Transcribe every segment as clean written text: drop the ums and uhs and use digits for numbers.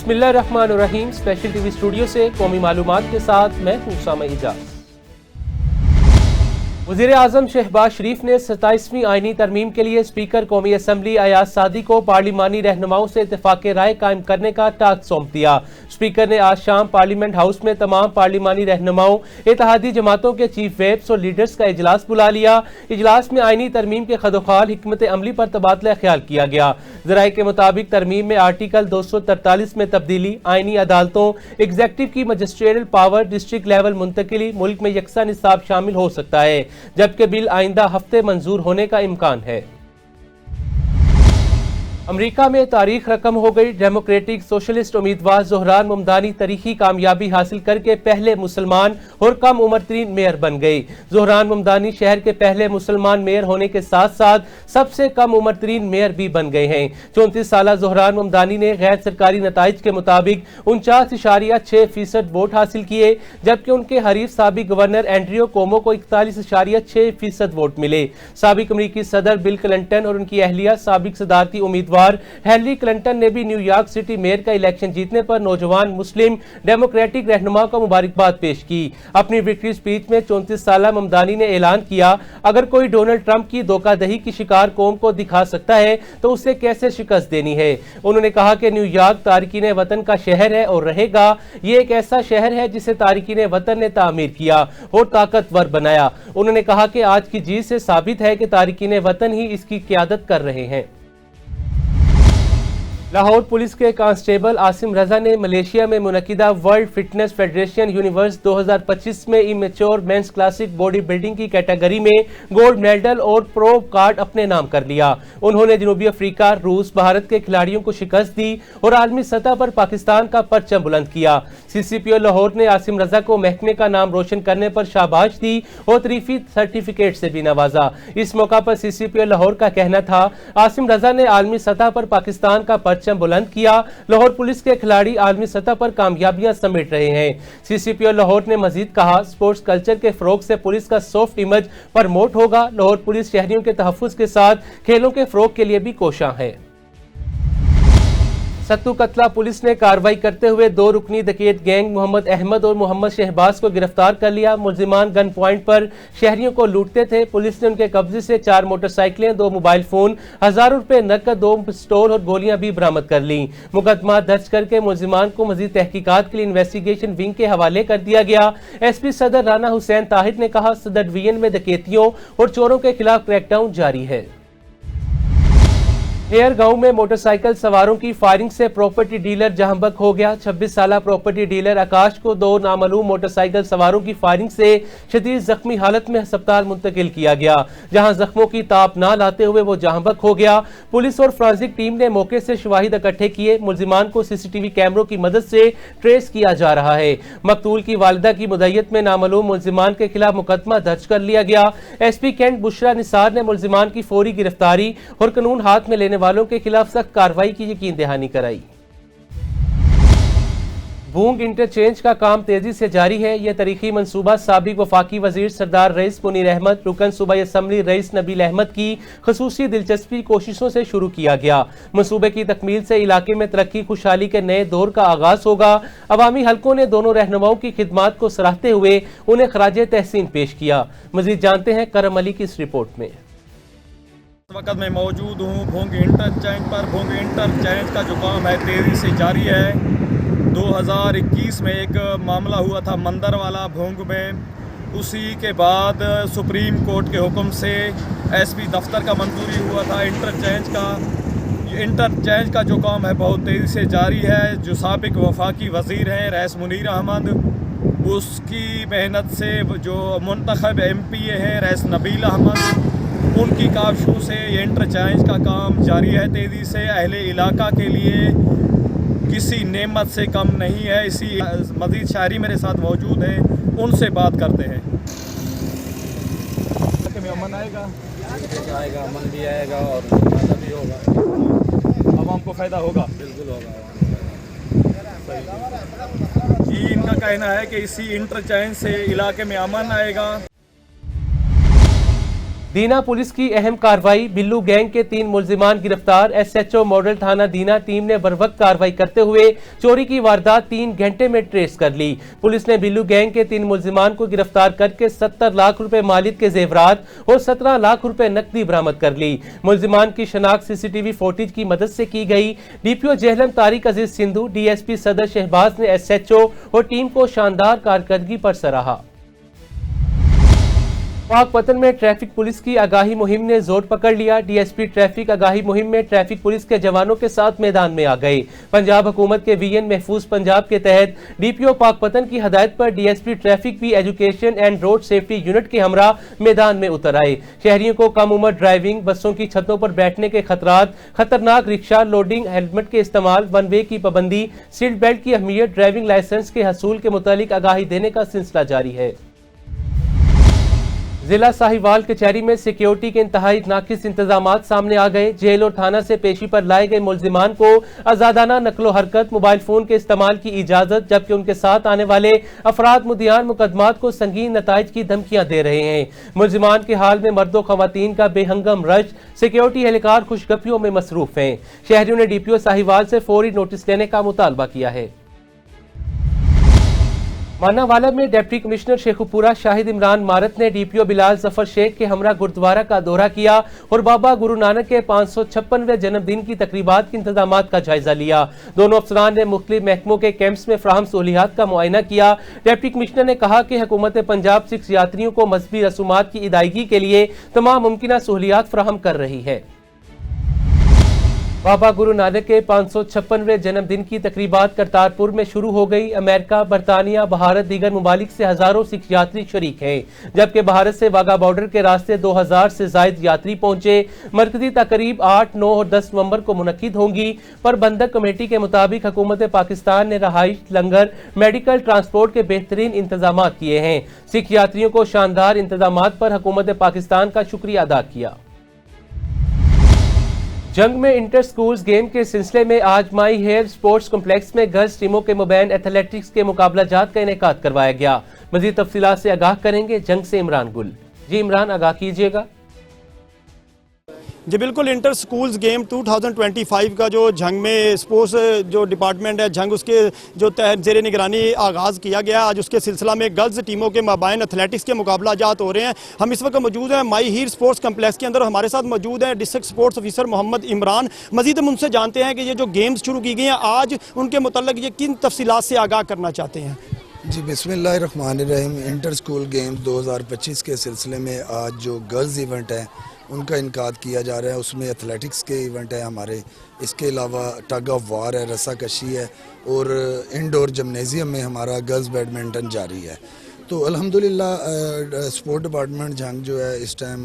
बिस्मिल्लाहिर्रहमानिर्रहीम। Special TV studio से कौमी मालूमात के साथ मैं हूं उसामा इजाज। वज़ीर आज़म शहबाज शरीफ ने 27वीं आईनी तरमीम के लिए स्पीकर कौमी असम्बली अयाज सादी को पार्लिमानी रहनुमाओं से इत्तेफाक राय कायम करने का टास्क सौंप दिया। स्पीकर ने आज शाम पार्लियामेंट हाउस में तमाम पार्लिमानी रहनुमाओं, इत्तेहादी जमातों के चीफ वेप्स और लीडर्स का इजलास बुला लिया। इजलास में आईनी तरमीम के खदोखाल हिकमत अमली पर तबादला ख्याल किया गया। ज़राए के मुताबिक तरमीम में आर्टिकल 243 में तब्दीली, आईनी अदालतों, एग्जेक्टिव की मजिस्ट्रियल पावर, डिस्ट्रिक्ट लेवल मुंतकिली, मुल्क में यकसा निसाब शामिल हो सकता है, जबकि बिल आइंदा हफ्ते मंजूर होने का इम्कान है। अमरीका में तारीख रकम हो गई। डेमोक्रेटिक सोशलिस्ट उम्मीदवार ज़ोहरान ममदानी तारीखी कामयाबी हासिल करके पहले मुसलमान और कम उम्र तरीन मेयर बन गई। ज़ोहरान ममदानी शहर के पहले मुसलमान मेयर होने के साथ साथ सबसे कम उम्र तरीन मेयर भी बन गए हैं। 34 साल ज़ोहरान ममदानी ने गैर सरकारी नताइज के मुताबिक 49.6% वोट हासिल किए, जबकि उनके हरीफ साबिक गवर्नर एंड्रियो कोमो को 41.6% वोट मिले। साबिक अमरीकी सदर बिल क्लिंटन और उनकी अहलिया साबिक सदारती उम्मीदवार हेनरी क्लिंटन ने भी न्यूयॉर्क सिटी मेयर का इलेक्शन जीतने पर नौजवान मुस्लिम डेमोक्रेटिक रहनुमाओं को मुबारकबाद पेश की। अपनी विक्ट्री स्पीच में 34 साल ममदानी ने ऐलान किया, अगर कोई डोनाल्ड ट्रंप की धोखाधड़ी की शिकार कौम को दिखा सकता है तो उसे कैसे शिकस्त देनी है। उन्होंने कहा कि न्यूयॉर्क तारकीन वतन का शहर है और रहेगा। ये एक ऐसा शहर है जिसे तारकीन वतन ने तामीर किया और ताकतवर बनाया। उन्होंने कहा कि आज की जीत से साबित है कि तारकीन वतन ही इसकी क़यादत कर रहे हैं। लाहौर पुलिस के कांस्टेबल आसिम रजा ने मलेशिया में मुनकिदा वर्ल्ड फिटनेस फेडरेशन यूनिवर्स 2025 में amateur men's classic body building की कैटेगरी में गोल्ड मेडल और प्रो कार्ड अपने नाम कर लिया। उन्होंने जनूबी अफ्रीका, रूस, भारत के खिलाड़ियों को शिकस्त दी और आलमी सतह पर पाकिस्तान का परचम बुलंद किया। CCPO लाहौर ने आसिम रजा को महकमे का नाम रोशन करने पर शाबाश दी और तरीफी सर्टिफिकेट से भी नवाजा। इस मौका पर CCPO लाहौर का कहना था, आसिम रजा ने आलमी सतह पर पाकिस्तान का परचम बुलंद किया। लाहौर पुलिस के खिलाड़ी आलमी सतह पर कामयाबियां समेट रहे हैं। CCPO लाहौर ने मजीद कहा, स्पोर्ट्स कल्चर के फरोग से पुलिस का सॉफ्ट इमेज प्रमोट होगा। लाहौर पुलिस शहरियों के तहफ्फुज के साथ खेलों के फरोग के लिए भी कोशां है। सत्तू कतला पुलिस ने कार्रवाई करते हुए 2 रुकनी डकैत गैंग मोहम्मद अहमद और मोहम्मद शहबाज को गिरफ्तार कर लिया। मुलजिमान गन पॉइंट पर शहरियों को लूटते थे। पुलिस ने उनके कब्जे से 4 मोटरसाइकिलें, 2 मोबाइल फोन, हजारों रुपए नकद, 2 पिस्तौल और गोलियां भी बरामद कर ली। मुकदमा दर्ज करके मुलजिमान को मजीद तहकीकात के लिए इन्वेस्टिगेशन विंग के हवाले कर दिया गया। SP सदर राना हुसैन ताहिर ने कहा, सदर डिवीजन में डकैतियों और चोरों के खिलाफ क्रैकडाउन जारी है। हेयर गांव में मोटरसाइकिल सवारों की फायरिंग से प्रॉपर्टी डीलर जहांबक हो गया। 26 साल प्रॉपर्टी डीलर आकाश को 2 नामालूम मोटरसाइकिल सवारों की फायरिंग से शदीद जख्मी हालत में अस्पताल मुंतकिल किया गया, जहां जख्मों की ताप ना लाते हुए वो जहांबक हो गया। पुलिस और फोरेंसिक टीम ने मौके से शवाहिद इकट्ठे किए। मुलजिमान को CCTV कैमरों की मदद से ट्रेस किया जा रहा है। मकतूल की वालिदा की मुद्दत में नामालूम मुलजिमान के खिलाफ मुकदमा दर्ज कर लिया गया। SP कैंट बुशरा निसार ने मुलजिमान की फौरी गिरफ्तारी और कानून हाथ में लेने वालों के खिलाफ सख्त कार्रवाई की यकीन दहानी कराई। भूंग इंटरचेंज का काम तेजी से जारी है। यह तारीखी मंसूबा साबिक वफाकी वजीर सरदार रईस मुनीर अहमद, रुकन सूबाई असम्बली रईस नबील अहमद की खसूसी दिलचस्पी कोशिशों से शुरू किया गया। मंसूबे की तकमील से इलाके में तरक्की खुशहाली के नए दौर का आगाज होगा। अवामी हलकों ने दोनों रहनुमाओं की खिदमात को सराहते हुए उन्हें खराज तहसीन पेश किया। मजीद जानते हैं करम अली की इस रिपोर्ट में। इस वक्त मैं मौजूद हूँ भोंग इंटरचेंज पर। भोंग इंटरचेंज का जो काम है तेज़ी से जारी है। 2021 में एक मामला हुआ था मंदर वाला भोंग में, उसी के बाद सुप्रीम कोर्ट के हुक्म से SP दफ्तर का मंजूरी हुआ था इंटरचेंज का। इंटरचेंज का जो काम है बहुत तेज़ी से जारी है। जो साबिक वफाकी वज़ीर हैं रईस मुनीर अहमद, उसकी मेहनत से जो मुंतखब MP हैं रईस नबील अहमद, उनकी काबशू से ये इंटरचेंज का काम जारी है तेज़ी से। अहले इलाका के लिए किसी नेमत से कम नहीं है। इसी मज़ीद शायरी मेरे साथ मौजूद हैं, उनसे बात करते हैं। में अमन आएगा, अमन भी आएगा और फ़ायदा भी होगा, आवाम को फ़ायदा होगा, बिल्कुल होगा। जी, इनका कहना है कि इसी इंटरचेंज से इलाके में अमन आएगा। दीना पुलिस की अहम कार्रवाई, बिल्लू गैंग के 3 मुल्जिमान गिरफ्तार। SHO मॉडल थाना दीना टीम ने बरवक्त कार्रवाई करते हुए चोरी की वारदात 3 घंटे में ट्रेस कर ली। पुलिस ने बिल्लू गैंग के 3 मुल्जिमान को गिरफ्तार करके 70 लाख रुपए मालिक के जेवरात और 17 लाख रुपए नकदी बरामद कर ली। मुल्जिमान की शनाख्त CCTV फुटेज की मदद से की गई। DPO जेहलम तारिक अजीज सिंधु, DSP सदर शहबाज ने SHO और टीम को शानदार कारकर्दगी पर सराहा। पाकपतन में ट्रैफिक पुलिस की आगाही मुहिम ने जोर पकड़ लिया। DSP ट्रैफिक आगाही मुहिम में ट्रैफिक पुलिस के जवानों के साथ मैदान में आ गए। पंजाब हुकूमत के VN महफूज पंजाब के तहत DPO पाकपतन की हदायत पर DSP ट्रैफिक भी education and road safety unit के हमरा मैदान में उतर आए। शहरियों को कम उम्र ड्राइविंग, बसों की छतों पर बैठने के खतरात, खतरनाक रिक्शा लोडिंग, हेलमेट के इस्तेमाल, वन वे की पाबंदी, सीट बेल्ट की अहमियत, ड्राइविंग लाइसेंस के हसूल के मुतालिक आगाही देने का सिलसिला जारी है। जिला साहिवाल कचहरी में सिक्योरिटी के इंतहाई नाकिस इंतजामात सामने आ गए। जेल और थाना से पेशी पर लाए गए मुल्जिमान को आजादाना नकलो हरकत, मोबाइल फोन के इस्तेमाल की इजाजत, जबकि उनके साथ आने वाले अफराद मुद्दियान मुकदमात को संगीन नताइज की धमकियां दे रहे हैं। मुल्जिमान के हाल में मर्दों खवातीन का बेहंगम रश, सिक्योरिटी एहलकार खुशगपियों में मसरूफ हैं। शहरियों ने DPO साहिवाल से फौरी नोटिस लेने का मुतालबा किया है। मानावाला में डिप्टी कमिश्नर शेखुपुरा शाहिद इमरान मारत ने DPO बिलाल जफर शेख के हमरा गुरुद्वारा का दौरा किया और बाबा गुरु नानक के 556वें जन्मदिन की तकरीबात के इंतजामात का जायजा लिया। दोनों अफसरान ने मुख्तलिफ महकमों के कैंप्स में फ्राहम सहूलियात का मुआयना किया। डिप्टी कमिश्नर ने कहा कि हुकूमत पंजाब सिख यात्रियों को मजहबी रसूमात की अदायगी के लिए तमाम मुमकिन सहूलियात फ्राहम कर रही है। बाबा गुरु नानक के 556वें जन्मदिन की तकरीबात करतारपुर में शुरू हो गई। अमेरिका, बरतानिया, भारत, दीगर मुमालिक से हजारों सिख यात्री शरीक हैं, जबकि भारत से वाघा बॉर्डर के रास्ते 2000 से जायद यात्री पहुंचे। मरकजी तकरीब 8, 9 और 10 नवंबर को मुनक्किद होंगी। प्रबंधक कमेटी के मुताबिक हुकूमत पाकिस्तान ने रहाइश, लंगर, मेडिकल, ट्रांसपोर्ट के बेहतरीन इंतजाम किए हैं। सिख यात्रियों को शानदार इंतजाम पर हुकूमत पाकिस्तान का शुक्रिया अदा किया। जंग में इंटर स्कूल्स गेम के सिलसिले में आज माई हेयर स्पोर्ट्स कॉम्प्लेक्स में गर्ल्स टीमों के मुबैन एथलेटिक्स के मुकाबलाजात का इनेकाद करवाया गया। मजीद तफसीलात से आगाह करेंगे जंग से इमरान गुल। जी इमरान, आगाह कीजिएगा। जी बिल्कुल, इंटर स्कूल्स गेम 2025 का जो झंग में स्पोर्ट्स जो डिपार्टमेंट है झंग उसके जो ज़ेर निगरानी आगाज़ किया गया। आज उसके सिलसिला में गर्ल्स टीमों के माबाइन एथलेटिक्स के मुकाबलाजात हो रहे हैं। हम इस वक्त मौजूद हैं माई हीर स्पोर्ट्स कम्प्लेक्स के अंदर। हमारे साथ मौजूद हैं district sports officer Mohammad Imran. मजीद हम उनसे जानते हैं कि ये जो गेम्स शुरू की गई हैं आज उनके मुतल्लिक ये किन तफसीलात से आगाह करना चाहते हैं। जी बिस्मिल्लाहिर्रहमानिर्रहीम। इंटर स्कूल गेम्स 2025 के सिलसिले में आज जो गर्ल्स इवेंट है उनका इनकाद किया जा रहा है। उसमें एथलेटिक्स के इवेंट है हमारे, इसके अलावा टग ऑफ वार है, रस्साकशी है और इंडोर जिम्नेजियम में हमारा गर्ल्स बैडमिंटन जारी है। तो अल्हम्दुलिल्लाह स्पोर्ट डिपार्टमेंट जंग जो है इस टाइम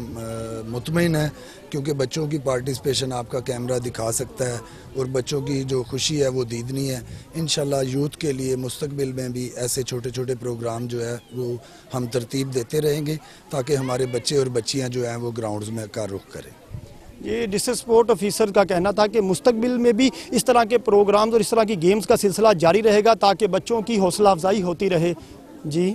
मुतमईन है, क्योंकि बच्चों की पार्टिसिपेशन आपका कैमरा दिखा सकता है और बच्चों की जो खुशी है वो दीदनी है। इंशाल्लाह यूथ के लिए मुस्तकबिल में भी ऐसे छोटे छोटे प्रोग्राम जो है वो हम तरतीब देते रहेंगे ताकि हमारे बच्चे और बच्चियां जो हैं वो ग्राउंड्स में का रुख करें। ये डिस्ट्रिक्ट स्पोर्ट ऑफिसर का कहना था कि मुस्तकबिल में भी इस तरह के प्रोग्राम्स और इस तरह की गेम्स का सिलसिला जारी रहेगा ताकि बच्चों की हौसला अफजाई होती रहे। जी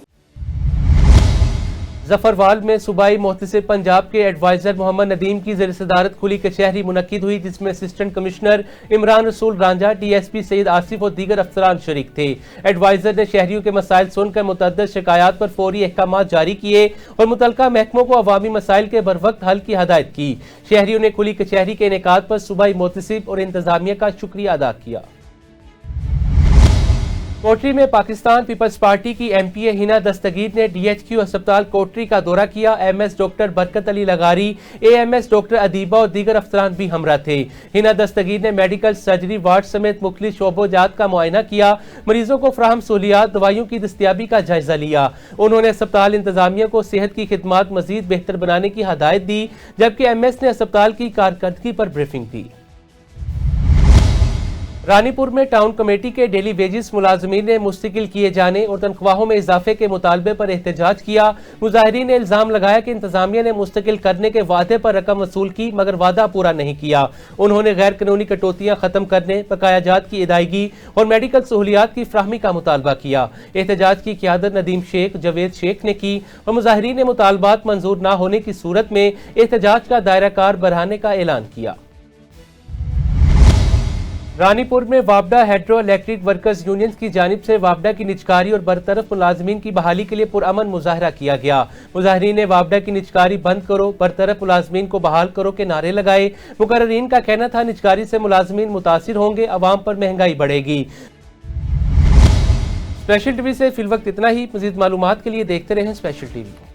जफरवाल में सूबाई मोहतसिब पंजाब के एडवाइजर मोहम्मद नदीम की ज़ेर सदारत खुली कचहरी मुनक्किद हुई, जिसमें असिस्टेंट कमिश्नर इमरान रसूल रांझा, DSP सैयद आसिफ और दीगर अफसरान शरीक थे। एडवाइजर ने शहरियों के मसाइल सुनकर मुतअद्दिद शिकायत पर फौरी अहकाम जारी किए और मुतलका महकमों को अवामी मसाइल के बरवक्त हल की हदायत की। शहरियों ने खुली कचहरी के इनेकाद पर सूबाई मोहतसिब और इंतजामिया का शुक्रिया अदा किया। कोटरी में पाकिस्तान पीपल्स पार्टी की MPA हिना दस्तगीर ने DHQ अस्पताल कोटरी का दौरा किया। MS doctor Barkat Ali लगारी, AMS doctor Adiba और दीगर अफसरान भी हमरा थे। हिना दस्तगीर ने मेडिकल, सर्जरी वार्ड समेत मुख्तलिफ शोबोजात का मुआयना किया, मरीजों को फ्राहम सहूलियात, दवाइयों की दस्तियाबी का जायजा लिया। उन्होंने अस्पताल इंतजामिया को सेहत की खिदमात मजीद बेहतर बनाने की हदायत दी, जबकि MS ने अस्पताल की कारकर्दगी पर ब्रीफिंग दी। रानीपुर में टाउन कमेटी के डेली वेजेस मुलाजमीन ने मुस्तकिल किए जाने और तनख्वाहों में इजाफे के मुतालबे पर एहतजाज किया। मुजाहिरीन ने इल्जाम लगाया कि इंतजामिया ने मुस्तकिल करने के वादे पर रकम वसूल की मगर वादा पूरा नहीं किया। उन्होंने गैर कानूनी कटौतियां खत्म करने, बकायाजात की अदायगी और मेडिकल सहूलियात की फ्राहमी का मुतालबा किया। एहतजाज की क़यादत नदीम शेख, जवेद शेख ने की और मुजाहिरीन ने मुतालबात मंजूर न होने की सूरत में एहतजाज का दायरा कार बढ़ाने का ऐलान किया। रानीपुर में वापडा हेड्रो इलेक्ट्रिक वर्कर्स यूनियन की जानिब से वापडा की निजकारी और बरतरफ मुलाजमीन की बहाली के लिए पुरअमन मुजाहरा किया गया। मुजाहिरीन ने वापडा की निजकारी बंद करो, बरतरफ मुलाजमीन को बहाल करो के नारे लगाए। मुकर्रीन का कहना था निजकारी से मुलाजमीन मुतासिर होंगे, अवाम पर महंगाई बढ़ेगी। स्पेशल टीवी से फिलवक्त इतना ही। मजीद मालूमात के लिए देखते रहें स्पेशल टीवी।